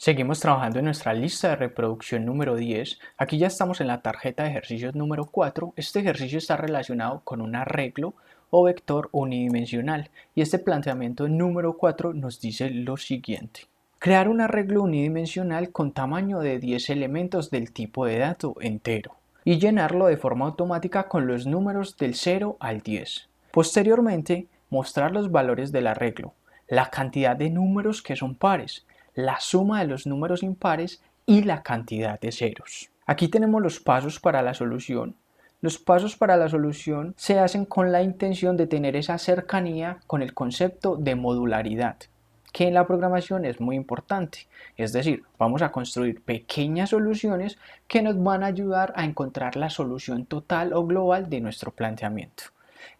Seguimos trabajando en nuestra lista de reproducción número 10. Aquí ya estamos en la tarjeta de ejercicios número 4. Este ejercicio está relacionado con un arreglo o vector unidimensional y este planteamiento número 4 nos dice lo siguiente. Crear un arreglo unidimensional con tamaño de 10 elementos del tipo de dato entero y llenarlo de forma automática con los números del 0 al 10. Posteriormente, mostrar los valores del arreglo, la cantidad de números que son pares, la suma de los números impares y la cantidad de ceros. Aquí tenemos los pasos para la solución. Los pasos para la solución se hacen con la intención de tener esa cercanía con el concepto de modularidad, que en la programación es muy importante. Es decir, vamos a construir pequeñas soluciones que nos van a ayudar a encontrar la solución total o global de nuestro planteamiento.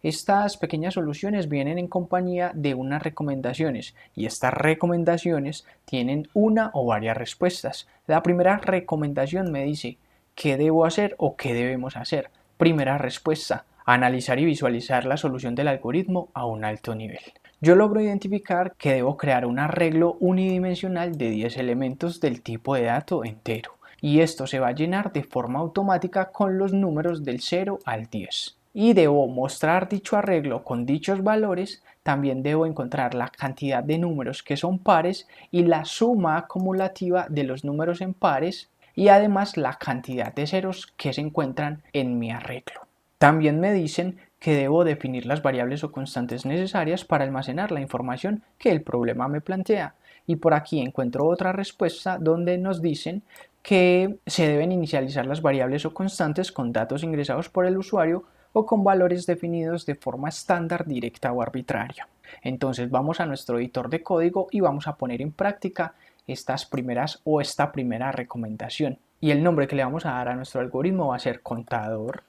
Estas pequeñas soluciones vienen en compañía de unas recomendaciones y estas recomendaciones tienen una o varias respuestas. La primera recomendación me dice qué debo hacer o qué debemos hacer. Primera respuesta, analizar y visualizar la solución del algoritmo a un alto nivel. Yo logro identificar que debo crear un arreglo unidimensional de 10 elementos del tipo de dato entero y esto se va a llenar de forma automática con los números del 0 al 10. Y debo mostrar dicho arreglo con dichos valores, también debo encontrar la cantidad de números que son pares y la suma acumulativa de los números en pares y además la cantidad de ceros que se encuentran en mi arreglo. También me dicen que debo definir las variables o constantes necesarias para almacenar la información que el problema me plantea. Y por aquí encuentro otra respuesta donde nos dicen que se deben inicializar las variables o constantes con datos ingresados por el usuario o con valores definidos de forma estándar, directa o arbitraria. Entonces vamos a nuestro editor de código y vamos a poner en práctica estas primeras o esta primera recomendación. Y el nombre que le vamos a dar a nuestro algoritmo va a ser contador,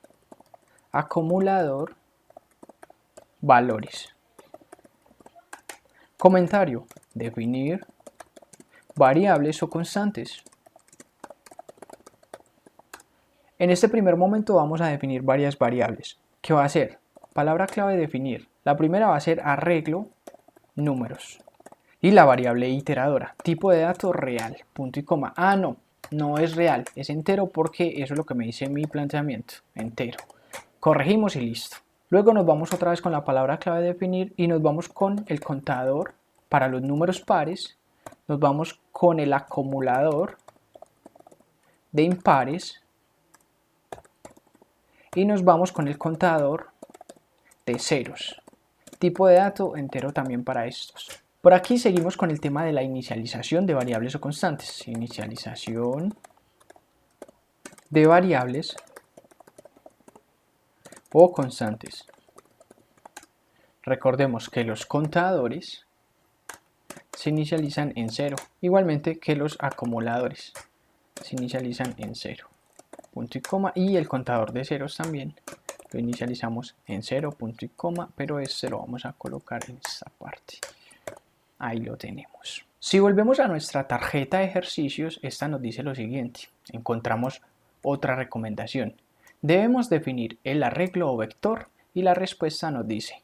acumulador, valores. Comentario, definir variables o constantes. En este primer momento vamos a definir varias variables. ¿Qué va a ser? Palabra clave definir. La primera va a ser arreglo, números. Y la variable iteradora, tipo de dato real, punto y coma. No es real, es entero porque eso es lo que me dice mi planteamiento, entero. Corregimos y listo. Luego nos vamos otra vez con la palabra clave definir y nos vamos con el contador para los números pares. Nos vamos con el acumulador de impares y nos vamos con el contador de ceros. Tipo de dato entero también para estos. Por aquí seguimos con el tema de la inicialización de variables o constantes. Inicialización de variables o constantes. Recordemos que los contadores se inicializan en 0, igualmente que los acumuladores se inicializan en 0. Punto y coma, y el contador de ceros también lo inicializamos en 0, punto y coma, pero este lo vamos a colocar en esta parte. Ahí lo tenemos. Si volvemos a nuestra tarjeta de ejercicios, esta nos dice lo siguiente. Encontramos otra recomendación. Debemos definir el arreglo o vector y la respuesta nos dice: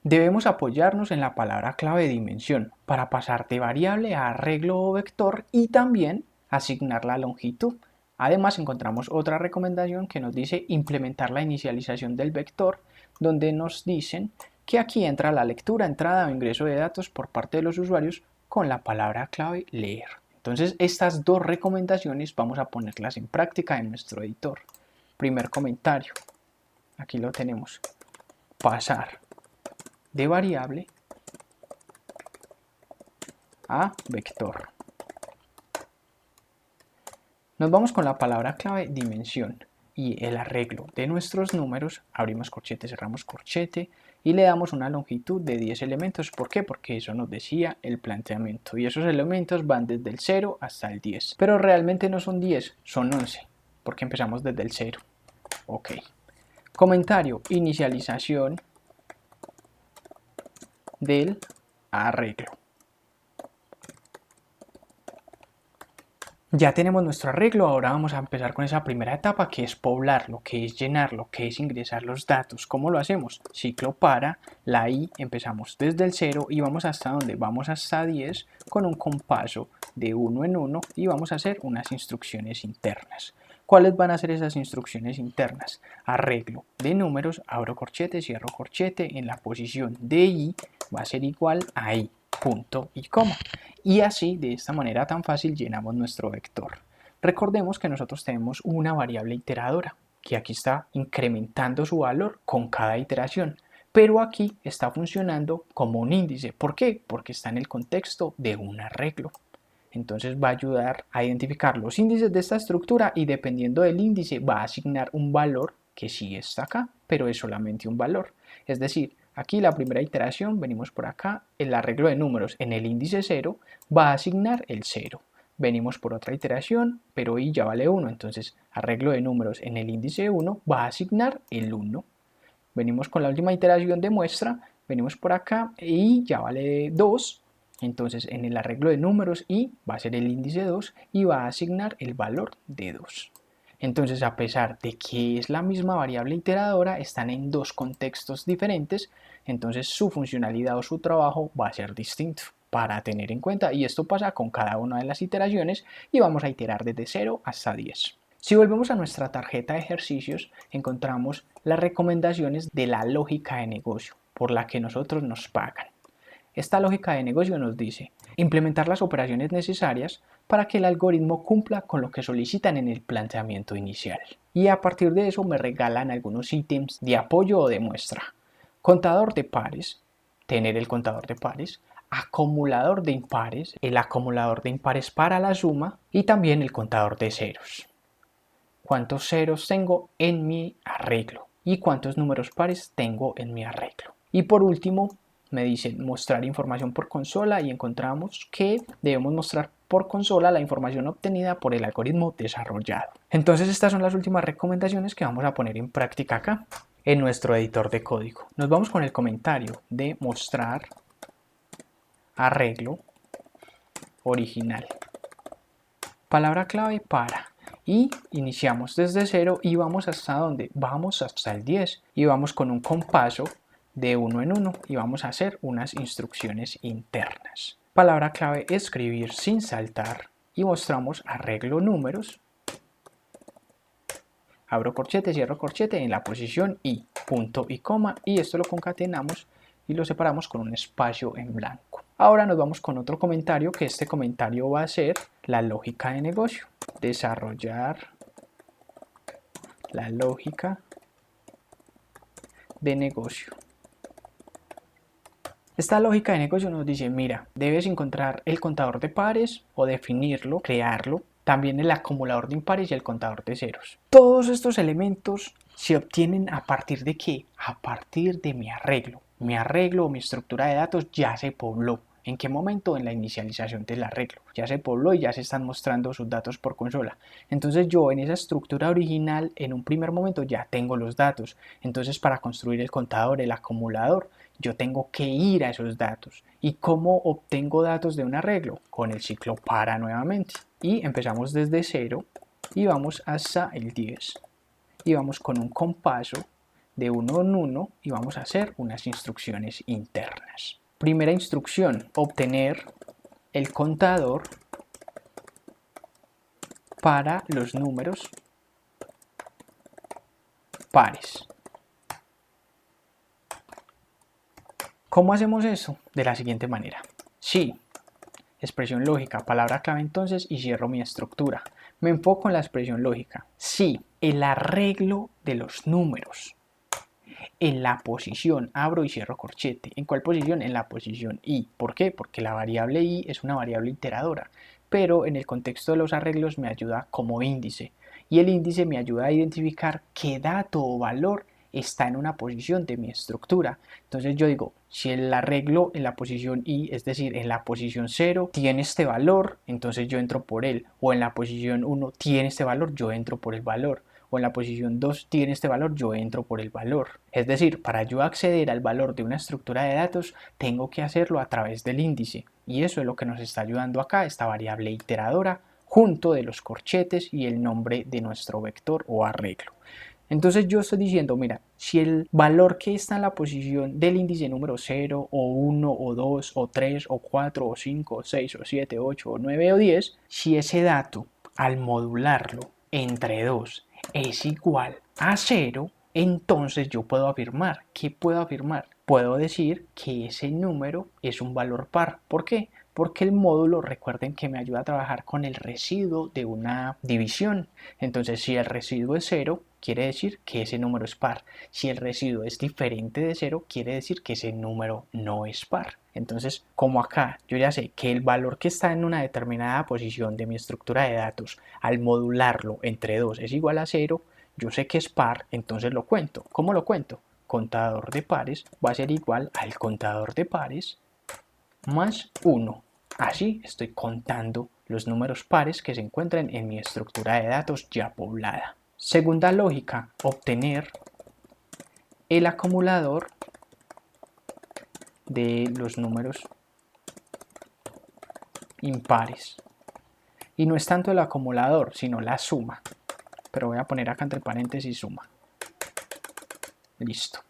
debemos apoyarnos en la palabra clave dimensión para pasar de variable a arreglo o vector y también asignar la longitud. Además encontramos otra recomendación que nos dice implementar la inicialización del vector, donde nos dicen que aquí entra la lectura, entrada o ingreso de datos por parte de los usuarios con la palabra clave leer. Entonces estas dos recomendaciones vamos a ponerlas en práctica en nuestro editor. Primer comentario, aquí lo tenemos, pasar de variable a vector. Nos vamos con la palabra clave dimensión y el arreglo de nuestros números, abrimos corchete, cerramos corchete y le damos una longitud de 10 elementos. ¿Por qué? Porque eso nos decía el planteamiento y esos elementos van desde el 0 hasta el 10, pero realmente no son 10, son 11 porque empezamos desde el 0. Ok. Comentario, inicialización del arreglo. Ya tenemos nuestro arreglo, ahora vamos a empezar con esa primera etapa que es poblarlo, que es llenarlo, que es ingresar los datos. ¿Cómo lo hacemos? Ciclo para, la i, empezamos desde el 0 y vamos hasta donde, vamos hasta 10 con un compaso de 1 en 1 y vamos a hacer unas instrucciones internas. ¿Cuáles van a ser esas instrucciones internas? Arreglo de números, abro corchete, cierro corchete, en la posición de i va a ser igual a i, punto y coma. Y así, de esta manera tan fácil, llenamos nuestro vector. Recordemos que nosotros tenemos una variable iteradora, que aquí está incrementando su valor con cada iteración, pero aquí está funcionando como un índice. ¿Por qué? Porque está en el contexto de un arreglo. Entonces va a ayudar a identificar los índices de esta estructura y dependiendo del índice va a asignar un valor que sí está acá, pero es solamente un valor. Es decir, aquí la primera iteración, venimos por acá, el arreglo de números en el índice 0 va a asignar el 0. Venimos por otra iteración, pero i ya vale 1, entonces arreglo de números en el índice 1 va a asignar el 1. Venimos con la última iteración de muestra, venimos por acá y ya vale 2, entonces en el arreglo de números i va a ser el índice 2 y va a asignar el valor de 2. Entonces, a pesar de que es la misma variable iteradora, están en dos contextos diferentes, entonces su funcionalidad o su trabajo va a ser distinto para tener en cuenta, y esto pasa con cada una de las iteraciones y vamos a iterar desde 0 hasta 10. Si volvemos a nuestra tarjeta de ejercicios, encontramos las recomendaciones de la lógica de negocio por la que nosotros nos pagan. Esta lógica de negocio nos dice implementar las operaciones necesarias para que el algoritmo cumpla con lo que solicitan en el planteamiento inicial. Y a partir de eso me regalan algunos ítems de apoyo o de muestra. Contador de pares, tener el contador de pares, acumulador de impares, el acumulador de impares para la suma y también el contador de ceros. ¿Cuántos ceros tengo en mi arreglo? Y cuántos números pares tengo en mi arreglo. Y por último, me dice mostrar información por consola y encontramos que debemos mostrar por consola la información obtenida por el algoritmo desarrollado. Entonces estas son las últimas recomendaciones que vamos a poner en práctica acá en nuestro editor de código. Nos vamos con el comentario de mostrar arreglo original. Palabra clave para. Y iniciamos desde 0 y vamos hasta donde, vamos hasta el 10 y vamos con un compaso de 1 en 1 y vamos a hacer unas instrucciones internas. Palabra clave escribir sin saltar y mostramos arreglo números, abro corchete, cierro corchete en la posición i, punto y coma, y esto lo concatenamos y lo separamos con un espacio en blanco. Ahora nos vamos con otro comentario, que este comentario va a ser la lógica de negocio. Desarrollar la lógica de negocio. Esta lógica de negocio nos dice, mira, debes encontrar el contador de pares o definirlo, crearlo, también el acumulador de impares y el contador de ceros. Todos estos elementos se obtienen a partir de ¿qué? A partir de mi arreglo. Mi arreglo o mi estructura de datos ya se pobló. ¿En qué momento? En la inicialización del arreglo. Ya se pobló y ya se están mostrando sus datos por consola. Entonces yo en esa estructura original, en un primer momento ya tengo los datos. Entonces para construir el contador, el acumulador, yo tengo que ir a esos datos. ¿Y cómo obtengo datos de un arreglo? Con el ciclo para nuevamente. Y empezamos desde 0 y vamos hasta el 10. Y vamos con un compaso de 1 en 1 y vamos a hacer unas instrucciones internas. Primera instrucción, obtener el contador para los números pares. ¿Cómo hacemos eso? De la siguiente manera. Si, expresión lógica, palabra clave entonces y cierro mi estructura. Me enfoco en la expresión lógica. Si el arreglo de los números en la posición, abro y cierro corchete. ¿En cuál posición? En la posición i. ¿Por qué? Porque la variable i es una variable iteradora, pero en el contexto de los arreglos me ayuda como índice. Y el índice me ayuda a identificar qué dato o valor está en una posición de mi estructura. Entonces yo digo, si el arreglo en la posición i, es decir, en la posición 0, tiene este valor, entonces yo entro por él. O en la posición 1 tiene este valor, yo entro por el valor. O en la posición 2 tiene este valor, yo entro por el valor. Es decir, para yo acceder al valor de una estructura de datos, tengo que hacerlo a través del índice. Y eso es lo que nos está ayudando acá, esta variable iteradora, conjunto de los corchetes y el nombre de nuestro vector o arreglo. Entonces yo estoy diciendo, mira, si el valor que está en la posición del índice número 0 o 1 o 2 o 3 o 4 o 5 o 6 o 7 8 o 9 o 10, si ese dato al modularlo entre 2 es igual a 0, entonces yo puedo afirmar. ¿Qué puedo afirmar? Puedo decir que ese número es un valor par. ¿Por qué? Porque el módulo, recuerden que me ayuda a trabajar con el residuo de una división. Entonces, si el residuo es 0, quiere decir que ese número es par. Si el residuo es diferente de 0, quiere decir que ese número no es par. Entonces, como acá yo ya sé que el valor que está en una determinada posición de mi estructura de datos, al modularlo entre 2 es igual a 0, yo sé que es par, entonces lo cuento. ¿Cómo lo cuento? Contador de pares va a ser igual al contador de pares más 1. Así estoy contando los números pares que se encuentran en mi estructura de datos ya poblada. Segunda lógica, obtener el acumulador de los números impares. Y no es tanto el acumulador, sino la suma. Pero voy a poner acá entre paréntesis suma. Listo.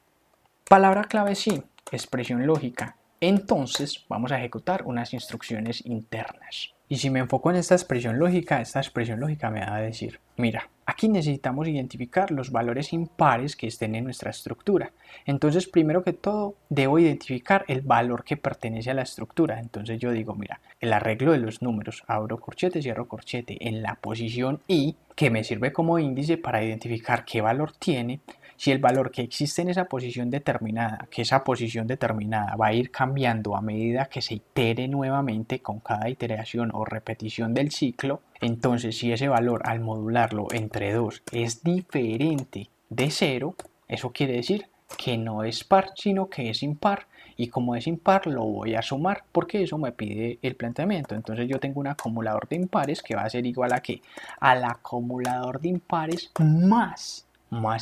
Palabra clave sí, expresión lógica. Entonces vamos a ejecutar unas instrucciones internas. Y si me enfoco en esta expresión lógica me va a decir, mira, aquí necesitamos identificar los valores impares que estén en nuestra estructura. Entonces, primero que todo, debo identificar el valor que pertenece a la estructura. Entonces yo digo, mira, el arreglo de los números, abro corchete, cierro corchete, en la posición i, que me sirve como índice para identificar qué valor tiene. Si el valor que existe en esa posición determinada, que esa posición determinada va a ir cambiando a medida que se itere nuevamente con cada iteración o repetición del ciclo, entonces si ese valor al modularlo entre 2 es diferente de 0, eso quiere decir que no es par, sino que es impar. Y como es impar, lo voy a sumar porque eso me pide el planteamiento. Entonces yo tengo un acumulador de impares que va a ser igual a ¿qué? Al acumulador de impares más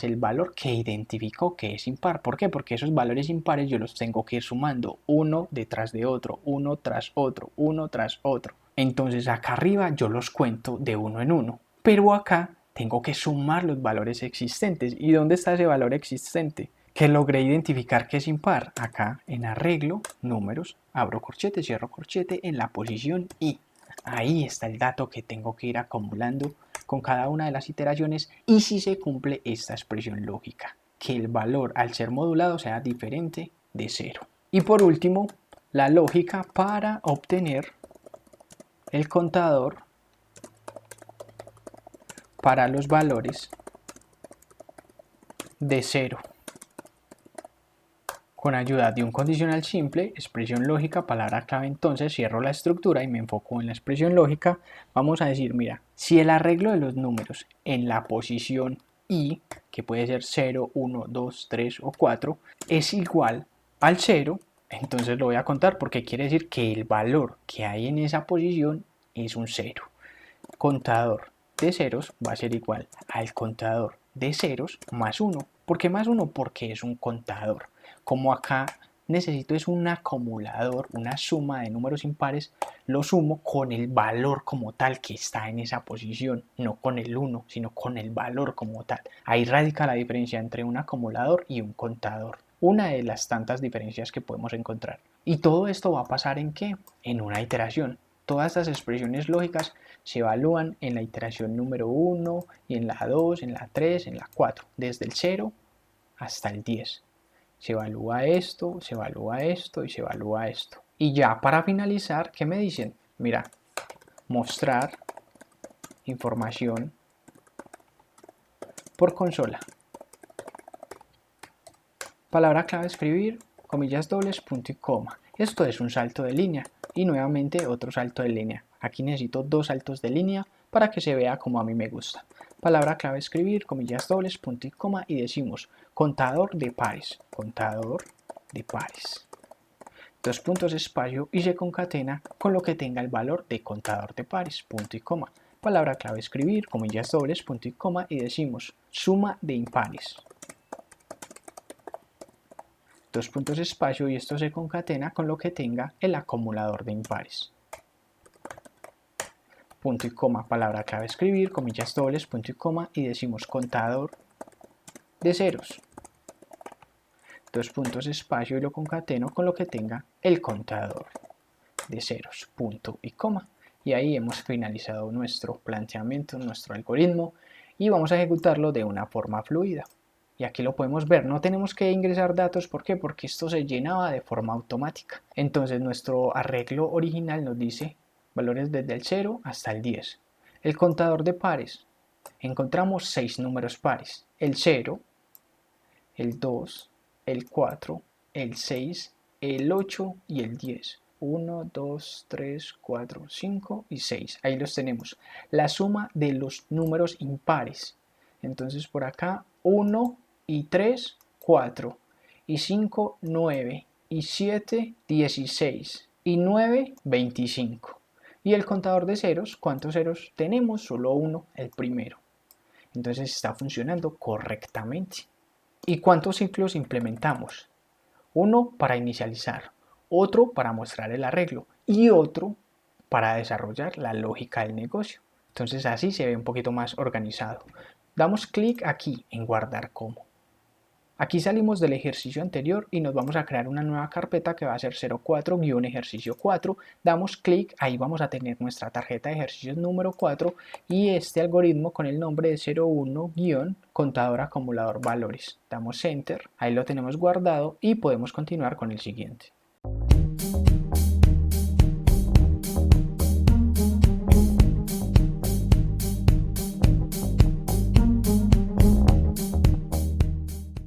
el valor que identificó que es impar. ¿Por qué? Porque esos valores impares yo los tengo que ir sumando uno detrás de otro, uno tras otro, uno tras otro. Entonces acá arriba yo los cuento de uno en uno, pero acá tengo que sumar los valores existentes. ¿Y dónde está ese valor existente? Que logré identificar que es impar. Acá en arreglo, números, abro corchete, cierro corchete, en la posición i. Ahí está el dato que tengo que ir acumulando con cada una de las iteraciones y si se cumple esta expresión lógica, que el valor al ser modulado sea diferente de 0. Y por último, la lógica para obtener el contador para los valores de 0. Con ayuda de un condicional simple, expresión lógica, palabra clave, entonces cierro la estructura y me enfoco en la expresión lógica. Vamos a decir, mira, si el arreglo de los números en la posición i, que puede ser 0, 1, 2, 3 o 4, es igual al 0, entonces lo voy a contar porque quiere decir que el valor que hay en esa posición es un 0. Contador de ceros va a ser igual al contador de ceros más 1. ¿Por qué más 1? Porque es un contador. Como acá necesito es un acumulador, una suma de números impares, lo sumo con el valor como tal que está en esa posición, no con el 1, sino con el valor como tal. Ahí radica la diferencia entre un acumulador y un contador. Una de las tantas diferencias que podemos encontrar. ¿Y todo esto va a pasar en qué? En una iteración. Todas estas expresiones lógicas se evalúan en la iteración número 1 y en la 2, en la 3, en la 4, desde el 0 hasta el 10. Se evalúa esto, se evalúa esto y se evalúa esto. Y ya para finalizar, ¿qué me dicen? Mira, mostrar información por consola. Palabra clave escribir, comillas dobles, punto y coma. Esto es un salto de línea y nuevamente otro salto de línea. Aquí necesito dos saltos de línea para que se vea como a mí me gusta. Palabra clave escribir, comillas dobles, punto y coma y decimos contador de pares, contador de pares. Dos puntos espacio y se concatena con lo que tenga el valor de contador de pares, punto y coma. Palabra clave escribir, comillas dobles, punto y coma y decimos suma de impares. Dos puntos espacio y esto se concatena con lo que tenga el acumulador de impares. punto y coma, palabra clave escribir, comillas dobles, punto y coma, y decimos contador de ceros, dos puntos espacio y lo concateno con lo que tenga el contador de ceros, punto y coma. Y ahí hemos finalizado nuestro planteamiento, nuestro algoritmo, y vamos a ejecutarlo de una forma fluida. Y aquí lo podemos ver, no tenemos que ingresar datos, ¿por qué? Porque esto se llenaba de forma automática. Entonces nuestro arreglo original nos dice valores desde el 0 hasta el 10. El contador de pares, encontramos 6 números pares, el 0, el 2, el 4, el 6, el 8 y el 10. 1, 2, 3, 4, 5 y 6. Ahí los tenemos. La suma de los números impares. Entonces por acá 1 y 3, 4. Y 5, 9. Y 7, 16. Y 9, 25. Y el contador de ceros, ¿cuántos ceros tenemos? Solo uno, el primero. Entonces está funcionando correctamente. ¿Y cuántos ciclos implementamos? Uno para inicializar, otro para mostrar el arreglo y otro para desarrollar la lógica del negocio. Entonces así se ve un poquito más organizado. Damos clic aquí en guardar como. Aquí salimos del ejercicio anterior y nos vamos a crear una nueva carpeta que va a ser 04-ejercicio 4. Damos clic, ahí vamos a tener nuestra tarjeta de ejercicios número 4 y este algoritmo con el nombre de 01-contador acumulador valores. Damos enter, ahí lo tenemos guardado y podemos continuar con el siguiente.